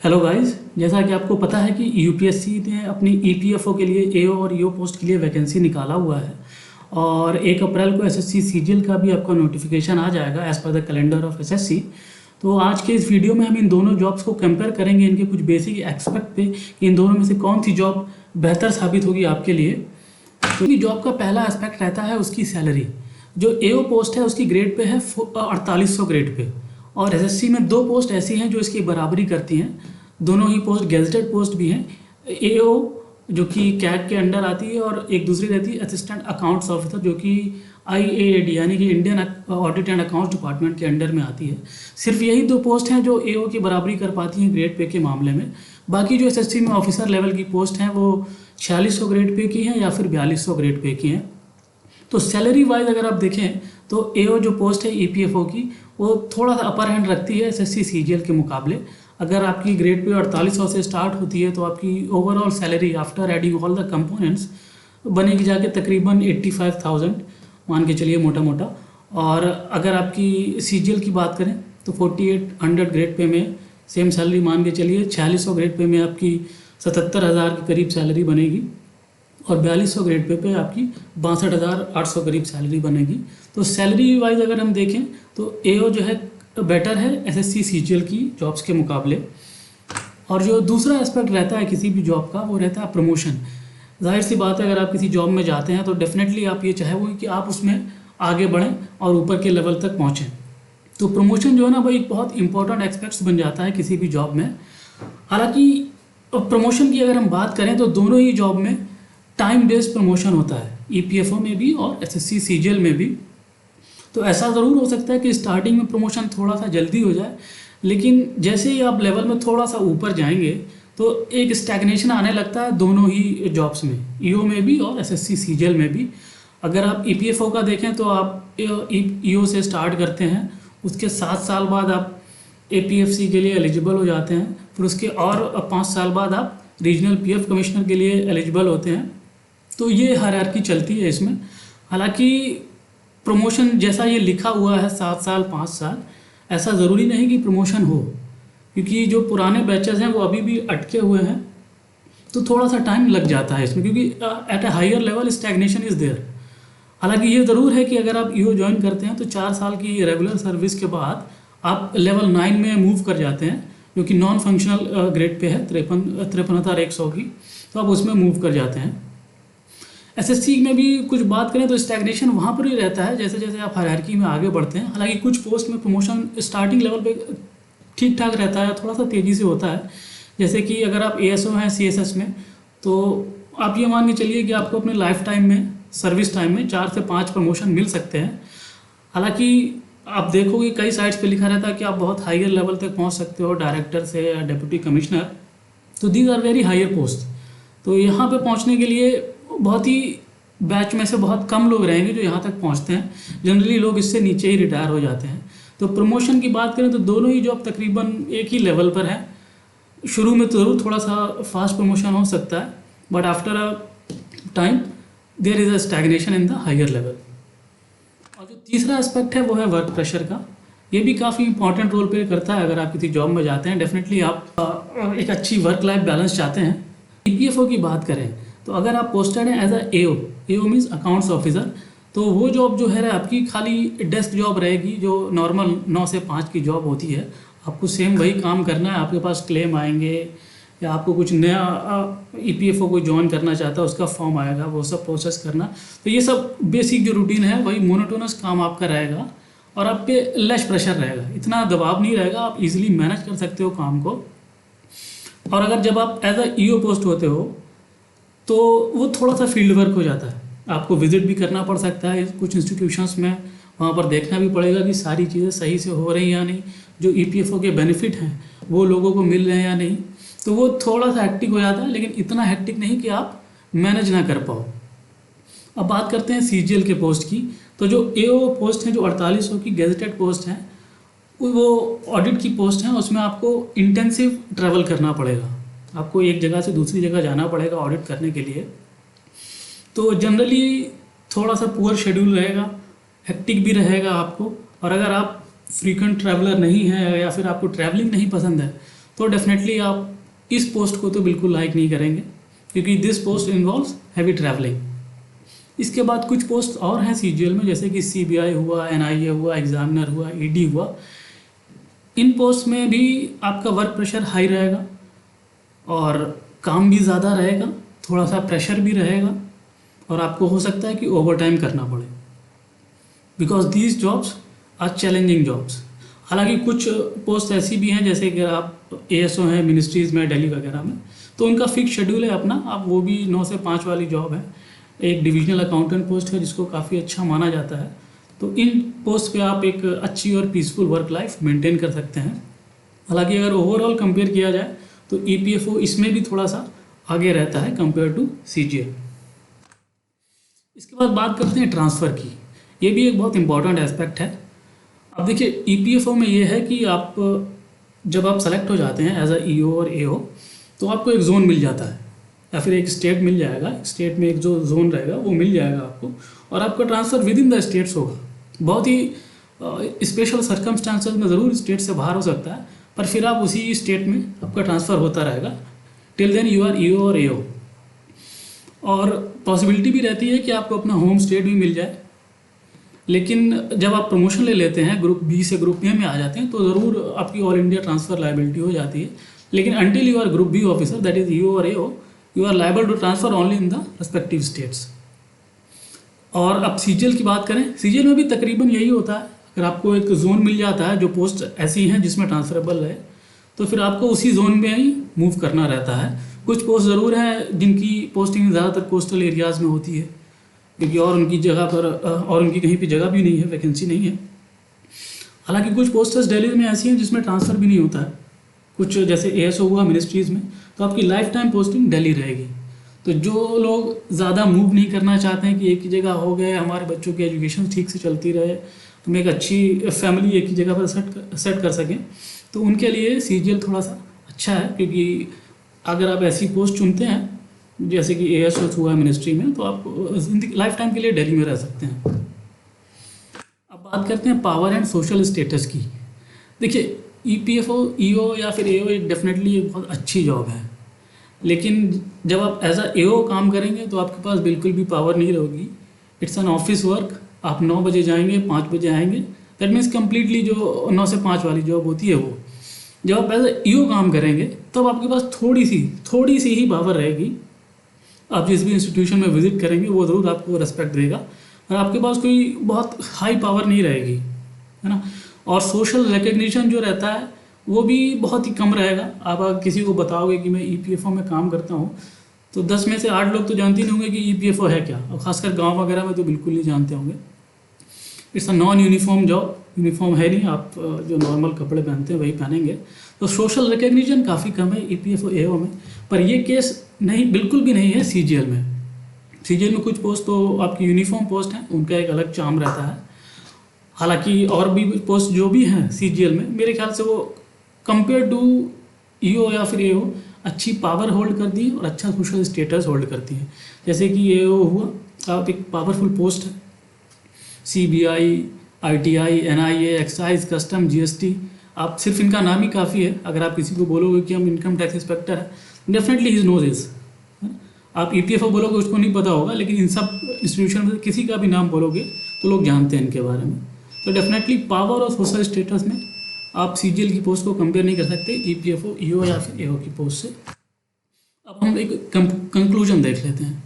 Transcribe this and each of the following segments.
Hello guys, जैसा कि आपको पता है कि यूपीएससी ने अपनी ईपीएफओ के लिए एओ और ईओ पोस्ट के लिए वैकेंसी निकाला हुआ है और 1 अप्रैल को एसएससी सीजीएल का भी आपका नोटिफिकेशन आ जाएगा as per the calendar of SSC. तो आज के इस वीडियो में हम इन दोनों जॉब्स को कंपेयर करेंगे, इनके कुछ बेसिक एस्पेक्ट पे कि इन दोनों में से कौन सी जॉब बेहतर साबित होगी आपके लिए। तो जॉब का पहला एस्पेक्ट रहता है उसकी सैलरी। जो एओ पोस्ट है उसकी ग्रेड पे है 4800 ग्रेड पे, और एसएससी में 2 पोस्ट ऐसी हैं जो इसकी बराबरी करती हैं। दोनों ही पोस्ट गेजेटेड पोस्ट भी हैं। एओ जो कि कैग के अंडर आती है और एक दूसरी रहती है असिस्टेंट अकाउंट्स ऑफिसर, जो कि आईएएडी यानी कि Indian audit and accounts department के अंडर में आती है। सिर्फ यही 2 पोस्ट हैं जो एओ की बराबरी कर पाती हैं ग्रेड पे के मामले में। बाकी जो एसएससी में ऑफिसर लेवल की पोस्ट हैं वो 4600 ग्रेड पे की हैं या फिर 4200 ग्रेड पे की हैं। तो सैलरी वाइज अगर आप देखें तो एओ जो पोस्ट है ईपीएफओ की वो थोड़ा सा अपर हैंड रखती है एसएससी सीजीएल के मुकाबले। अगर आपकी ग्रेड पे 4800 से स्टार्ट होती है तो आपकी overall salary after adding all the components बनेगी जाके तकरीबन 85,000 मान के चलिए मोटा मोटा। और अगर आपकी सीजीएल की बात करें तो 4800 ग्रेड पे में सेम सैलरी मान के चलिए 4600 ग्रेड पे में आपकी 77,000 के करीब सैलरी बनेगी और 4200 ग्रेड पे आपकी 62,800 करीब सैलरी बनेगी। तो सैलरी वाइज अगर हम देखें तो एओ जो है बेटर है एसएससी सीजीएल की जॉब्स के मुकाबले। और जो दूसरा एस्पेक्ट रहता है किसी भी जॉब का वो रहता है प्रमोशन। जाहिर सी बात है अगर आप किसी जॉब में जाते हैं तो डेफिनेटली आप ये चाहेंगे कि आप उसमें आगे बढ़ें और ऊपर के लेवल तक पहुँचें। तो प्रमोशन जो है ना वो एक बहुत इंपॉर्टेंट एस्पेक्ट्स बन जाता है किसी भी जॉब में। हालांकि प्रमोशन की अगर हम बात करें तो दोनों ही जॉब में टाइम बेस्ड प्रमोशन होता है, ईपीएफओ में भी और एसएससी सीजीएल में भी। तो ऐसा ज़रूर हो सकता है कि स्टार्टिंग में प्रमोशन थोड़ा सा जल्दी हो जाए, लेकिन जैसे ही आप लेवल में थोड़ा सा ऊपर जाएंगे तो एक स्टैग्नेशन आने लगता है दोनों ही जॉब्स में, ईओ में भी और एसएससी सीजीएल में भी। अगर आप ईपीएफओ का देखें तो आप ईओ से स्टार्ट करते हैं, उसके 7 साल बाद आप एपीएफसी के लिए एलिजिबल हो जाते हैं, फिर उसके और 5 साल बाद आप रीजनल पीएफ कमिश्नर के लिए एलिजिबल होते हैं। तो ये हायरार्की चलती है इसमें। हालांकि प्रमोशन जैसा ये लिखा हुआ है 7 साल 5 साल, ऐसा ज़रूरी नहीं कि प्रमोशन हो, क्योंकि जो पुराने बैचेस हैं वो अभी भी अटके हुए हैं। तो थोड़ा सा टाइम लग जाता है इसमें, क्योंकि at a higher level stagnation is there. हालांकि ये ज़रूर है कि अगर आप ईओ ज्वाइन करते हैं तो 4 साल की रेगुलर सर्विस के बाद आप लेवल 9 में मूव कर जाते हैं, जो कि नॉन फंक्शनल ग्रेड पे है 53,100 की, तो आप उसमें मूव कर जाते हैं। एसएससी में भी कुछ बात करें तो स्टैग्नेशन वहाँ पर ही रहता है जैसे जैसे आप हायरार्की में आगे बढ़ते हैं। हालांकि कुछ पोस्ट में प्रमोशन स्टार्टिंग लेवल पे ठीक ठाक रहता है, थोड़ा सा तेज़ी से होता है। जैसे कि अगर आप एएसओ हैं सीएसएस में तो आप ये मान के चलिए कि आपको अपने लाइफ टाइम में सर्विस टाइम में 4 से 5 प्रमोशन मिल सकते हैं। हालांकि आप देखोगे कई साइट्स पे लिखा रहता है कि आप बहुत हायर लेवल तक पहुंच सकते हो, डायरेक्टर से या डिप्टी कमिश्नर। तो these are very higher post. तो यहाँ पे पहुँचने के लिए बहुत ही बैच में से बहुत कम लोग रहेंगे जो यहाँ तक पहुँचते हैं। जनरली लोग इससे नीचे ही रिटायर हो जाते हैं। तो प्रमोशन की बात करें तो दोनों ही जॉब तकरीबन एक ही लेवल पर है। शुरू में तो ज़रूर थोड़ा सा फास्ट प्रमोशन हो सकता है, but after a time there is a stagnation in the higher level. और जो तीसरा एस्पेक्ट है वो है वर्क प्रेशर का। ये भी काफ़ी इंपॉर्टेंट रोल प्ले करता है अगर आप किसी जॉब में जाते हैं। डेफिनेटली आप एक अच्छी वर्क लाइफ बैलेंस चाहते हैं। ईपीएफओ की बात करें तो अगर आप पोस्टेड हैं as a AO means accounts officer, तो वो जॉब जो है आपकी खाली डेस्क जॉब रहेगी, जो नॉर्मल 9 से 5 की जॉब होती है। आपको सेम वही काम करना है। आपके पास क्लेम आएंगे या आपको कुछ नया ईपीएफओ को ज्वाइन करना चाहता है उसका फॉर्म आएगा, वो सब प्रोसेस करना। तो ये सब बेसिक जो रूटीन है वही मोनोटोनस काम आपका रहेगा और आप पे लेस प्रेशर रहेगा, इतना दबाव नहीं रहेगा, आप इजीली मैनेज कर सकते हो काम को। और अगर जब आप एज अ ईओ पोस्ट होते हो तो वो थोड़ा सा फील्ड वर्क हो जाता है। आपको विजिट भी करना पड़ सकता है कुछ इंस्टीट्यूशंस में, वहाँ पर देखना भी पड़ेगा कि सारी चीज़ें सही से हो रही हैं या नहीं, जो ईपीएफओ के बेनिफिट हैं वो लोगों को मिल रहे हैं या नहीं। तो वो थोड़ा सा हेक्टिक हो जाता है, लेकिन इतना हेक्टिक नहीं कि आप मैनेज ना कर पाओ। अब बात करते हैं सीजीएल के पोस्ट की। तो जो एओ पोस्ट हैं जो 4800 की गेजेटेड पोस्ट हैं, वो ऑडिट की पोस्ट हैं, उसमें आपको इंटेंसिव ट्रैवल करना पड़ेगा। आपको एक जगह से दूसरी जगह जाना पड़ेगा ऑडिट करने के लिए। तो जनरली थोड़ा सा पुअर शेड्यूल रहेगा, हेक्टिक भी रहेगा आपको। और अगर आप फ्रीक्वेंट ट्रैवलर नहीं है या फिर आपको ट्रैवलिंग नहीं पसंद है तो डेफिनेटली आप इस पोस्ट को तो बिल्कुल लाइक नहीं करेंगे, क्योंकि this post involves heavy travelling. इसके बाद कुछ पोस्ट और हैं सीजीएल में, जैसे कि सीबीआई हुआ, एनआईए हुआ, एग्जामिनर हुआ, ईडी हुआ। इन पोस्ट में भी आपका वर्क प्रेशर हाई रहेगा और काम भी ज़्यादा रहेगा, थोड़ा सा प्रेशर भी रहेगा, और आपको हो सकता है कि ओवर टाइम करना पड़े, because these jobs are challenging jobs. हालांकि कुछ पोस्ट ऐसी भी हैं, जैसे कि आप एएसओ हैं मिनिस्ट्रीज़ में, दिल्ली वगैरह में, तो उनका फिक्स शेड्यूल है अपना, आप वो भी 9 से 5 वाली जॉब है। एक डिविजनल अकाउंटेंट पोस्ट है जिसको काफ़ी अच्छा माना जाता है। तो इन पोस्ट पे आप एक अच्छी और पीसफुल वर्क लाइफ मेंटेन कर सकते हैं। हालांकि अगर ओवरऑल कंपेयर किया जाए तो ईपीएफओ इसमें भी थोड़ा सा आगे रहता है कंपेयर टू सीजीएल। इसके बाद बात करते हैं ट्रांसफ़र की। ये भी एक बहुत इंपॉर्टेंट एस्पेक्ट है। अब देखिए ईपीएफओ में ये है कि आप जब आप सेलेक्ट हो जाते हैं एज अ ईओ और एओ, तो आपको एक जोन मिल जाता है या फिर एक स्टेट मिल जाएगा। स्टेट में एक जो जोन रहेगा वो मिल जाएगा आपको, और आपका transfer with in the states होगा। बहुत ही स्पेशल सर्कमस्टांसेस में ज़रूर स्टेट से बाहर हो सकता है, पर फिर आप उसी स्टेट में आपका ट्रांसफ़र होता रहेगा। Till then you are EO और एओ। और पॉसिबिलिटी भी रहती है कि आपको अपना होम स्टेट भी मिल जाए, लेकिन जब आप प्रमोशन ले लेते हैं, ग्रुप बी से ग्रुप ए में आ जाते हैं, तो ज़रूर आपकी ऑल इंडिया ट्रांसफ़र लाइबिलिटी हो जाती है। लेकिन until you are group B officer, that is EO और AO, you are liable to transfer only in the respective states. और अब सीजीएल की बात करें, सीजीएल में भी तकरीबन यही होता है। अगर आपको एक जोन मिल जाता है, जो पोस्ट ऐसी हैं जिसमें ट्रांसफरेबल है, तो फिर आपको उसी जोन में ही मूव करना रहता है। कुछ पोस्ट ज़रूर हैं जिनकी पोस्टिंग ज़्यादातर कोस्टल एरियाज़ में होती है, क्योंकि और उनकी जगह पर और उनकी कहीं पर जगह भी नहीं है, वैकेंसी नहीं है। हालांकि कुछ पोस्टेस दिल्ली में ऐसी हैं जिसमें ट्रांसफ़र भी नहीं होता है। कुछ जैसे एएसओ हुआ मिनिस्ट्रीज़ में, तो आपकी लाइफ टाइम पोस्टिंग दिल्ली रहेगी। तो जो लोग ज़्यादा मूव नहीं करना चाहते हैं कि एक ही जगह हो गए, हमारे बच्चों की एजुकेशन ठीक से चलती रहे, हम एक अच्छी फैमिली एक ही जगह पर सेट कर सकें, तो उनके लिए सीजीएल थोड़ा सा अच्छा है। क्योंकि अगर आप ऐसी पोस्ट चुनते हैं जैसे कि एएसओ हुआ मिनिस्ट्री में, तो आप लाइफ टाइम के लिए दिल्ली में रह सकते हैं। अब बात करते हैं पावर एंड सोशल स्टेटस की। देखिए ईपीएफओ, ईओ या फिर एओ एक डेफिनेटली एक बहुत अच्छी जॉब है, लेकिन जब आप एज अ एओ काम करेंगे तो आपके पास बिल्कुल भी पावर नहीं रहेगी। It's an office work. आप 9 बजे जाएंगे, 5 बजे आएंगे, दैट मीन्स कम्प्लीटली जो 9 से 5 वाली जॉब होती है वो। जब आप एज अ ईओ काम करेंगे तब आपके पास थोड़ी सी ही पावर रहेगी। आप जिस भी इंस्टीट्यूशन में विजिट करेंगे वो ज़रूर आपको रेस्पेक्ट देगा, और आपके पास कोई बहुत हाई पावर नहीं रहेगी, है ना। और सोशल रिकग्निशन जो रहता है वो भी बहुत ही कम रहेगा। आप अगर किसी को बताओगे कि मैं ईपीएफओ में काम करता हूँ, तो 10 में से 8 लोग तो जानते नहीं होंगे कि ईपीएफओ है क्या, और ख़ासकर गांव वगैरह में तो बिल्कुल नहीं जानते होंगे। It's a non uniform job, uniform है नहीं, आप जो नॉर्मल कपड़े पहनते हैं वही पहनेंगे। तो सोशल रिकग्निशन काफ़ी कम है ईपीएफओ एओ में। पर ये केस नहीं, बिल्कुल भी नहीं है सीजीएल में। सीजीएल में कुछ पोस्ट तो आपकी यूनिफॉर्म पोस्ट हैं, उनका एक अलग चार्म रहता है। हालांकि और भी पोस्ट जो भी हैं सीजीएल में, मेरे ख्याल से वो कंपेयर टू ईओ या फिर एओ अच्छी पावर होल्ड करती है और अच्छा सोशल स्टेटस होल्ड करती है। जैसे कि एओ हुआ, आप एक पावरफुल पोस्ट है। CBI, ITI, NIA, excise, custom, GST, आप सिर्फ इनका नाम ही काफ़ी है। अगर आप किसी को बोलोगे कि हम इनकम टैक्स इंस्पेक्टर है, डेफिनेटली ही नोज दिस। आप ईपीएफओ बोलोगे उसको नहीं पता होगा, लेकिन इन सब इंस्टीट्यूशन में किसी का भी नाम बोलोगे तो लोग जानते हैं इनके बारे में। तो डेफिनेटली पावर और सोशल स्टेटस में आप सीजीएल की पोस्ट को कंपेयर नहीं कर सकते ईपीएफओ, ईओ या फिर एओ की पोस्ट से। अब हम एक कंक्लूजन देख लेते हैं।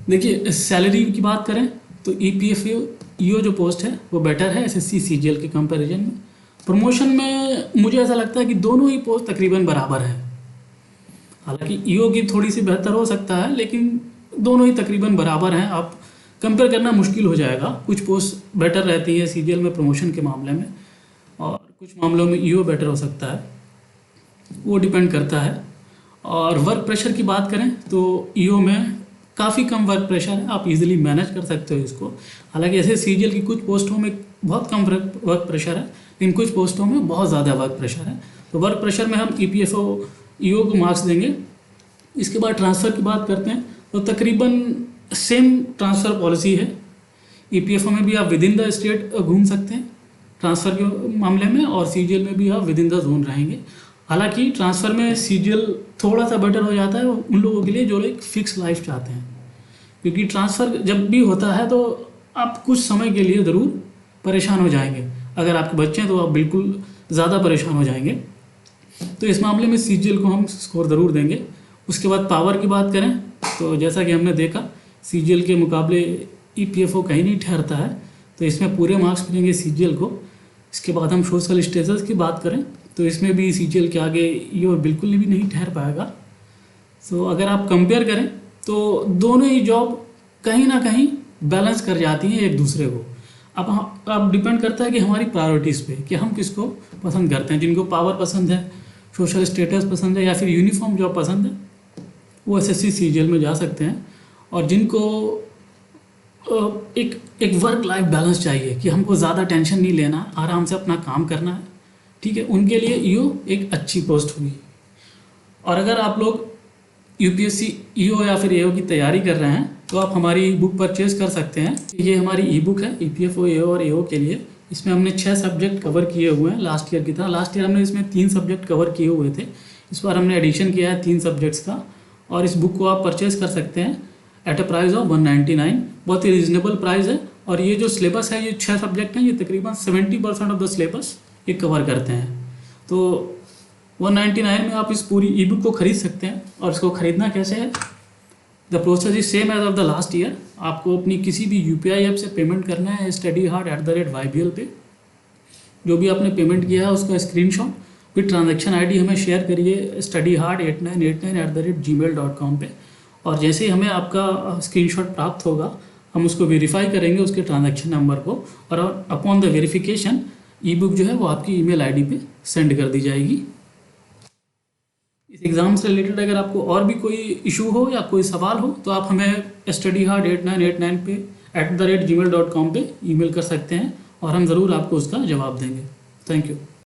देखिए सैलरी की बात करें तो ईपीएफओ, ईओ जो पोस्ट है वो बेटर है एसएससी सीजीएल के कंपैरिजन में। प्रमोशन में मुझे ऐसा लगता है कि दोनों ही पोस्ट तकरीबन बराबर है। हालांकि ईओ की थोड़ी सी बेहतर हो सकता है, लेकिन दोनों ही तकरीबन बराबर हैं। आप कंपेयर करना मुश्किल हो जाएगा। कुछ पोस्ट बेटर रहती है सीजीएल में प्रमोशन के मामले में, और कुछ मामलों में ईओ बेटर हो सकता है, वो डिपेंड करता है। और वर्क प्रेशर की बात करें तो ईओ में काफ़ी कम वर्क प्रेशर है, आप इजीली मैनेज कर सकते हो इसको। हालांकि ऐसे सीजीएल की कुछ पोस्टों में बहुत कम वर्क प्रेशर है, लेकिन कुछ पोस्टों में बहुत ज़्यादा वर्क प्रेशर है। तो वर्क प्रेशर में हम ईपीएफओ, ईओ को मार्क्स देंगे। इसके बाद ट्रांसफ़र की बात करते हैं तो तकरीबन सेम ट्रांसफ़र पॉलिसी है। ईपीएफओ में भी आप विद इन द स्टेट घूम सकते हैं ट्रांसफ़र के मामले में, और सीजीएल में भी आप विद इन द जोन रहेंगे। हालांकि ट्रांसफ़र में सीजीएल थोड़ा सा बेटर हो जाता है उन लोगों के लिए जो लोग फिक्स लाइफ चाहते हैं, क्योंकि ट्रांसफ़र जब भी होता है तो आप कुछ समय के लिए ज़रूर परेशान हो जाएंगे। अगर आपके बच्चे हैं तो आप बिल्कुल ज़्यादा परेशान हो जाएंगे। तो इस मामले में सीजीएल को हम स्कोर ज़रूर देंगे। उसके बाद पावर की बात करें तो जैसा कि हमने देखा सीजीएल के मुकाबले ईपीएफओ कहीं नहीं ठहरता है, तो इसमें पूरे मार्क्स मिलेंगे सीजीएल को। इसके बाद हम सोशल स्टेटस की बात करें तो इसमें भी सीजीएल के आगे ईओ बिल्कुल भी नहीं ठहर पाएगा। सो अगर आप कंपेयर करें तो दोनों ही जॉब कहीं ना कहीं बैलेंस कर जाती हैं एक दूसरे को। अब डिपेंड करता है कि हमारी प्रायोरिटीज़ पे कि हम किसको पसंद करते हैं। जिनको पावर पसंद है, सोशल स्टेटस पसंद है या फिर यूनिफॉर्म जॉब पसंद है, वो एसएससी सीजीएल में जा सकते हैं। और जिनको एक वर्क लाइफ बैलेंस चाहिए कि हमको ज़्यादा टेंशन नहीं लेना, आराम से अपना काम करना है, ठीक है, उनके लिए ईओ एक अच्छी पोस्ट होगी। और अगर आप लोग यूपीएससी ईओ या फिर एओ की तैयारी कर रहे हैं तो आप हमारी बुक परचेज कर सकते हैं। ये हमारी ई बुक है ईपीएफओ, एओ और एओ के लिए। इसमें हमने 6 सब्जेक्ट कवर किए हुए हैं लास्ट ईयर की तरह। लास्ट ईयर हमने इसमें 3 सब्जेक्ट कवर किए हुए थे, इस बार हमने एडिशन किया है 3 सब्जेक्ट्स का। और इस बुक को आप परचेज कर सकते हैं एट अ प्राइस ऑफ 199। बहुत ही रीजनेबल प्राइस है। और ये जो सिलेबस है, ये 6 सब्जेक्ट हैं, ये तकरीबन 70% ऑफ द सिलेबस ये कवर करते हैं। तो 199 में आप इस पूरी ई बुक को खरीद सकते हैं। और इसको ख़रीदना कैसे है? The process is same as of the last year. आपको अपनी किसी भी यूपीआई ऐप से पेमेंट करना है studyhard@ybl पे। जो भी आपने पेमेंट किया है उसका स्क्रीनशॉट विद ट्रांजैक्शन आईडी हमें शेयर करिए studyhard8989@gmail.com पे। और जैसे ही हमें आपका स्क्रीनशॉट प्राप्त होगा हम उसको वेरीफाई करेंगे उसके ट्रांजैक्शन नंबर को, और upon the verification E book जो है वो आपकी ईमेल आईडी पे सेंड कर दी जाएगी। इस एग्ज़ाम से रिलेटेड अगर आपको और भी कोई इशू हो या कोई सवाल हो तो आप हमें studyhard8989 पे @gmail.com पे ईमेल कर सकते हैं और हम ज़रूर आपको उसका जवाब देंगे। Thank you.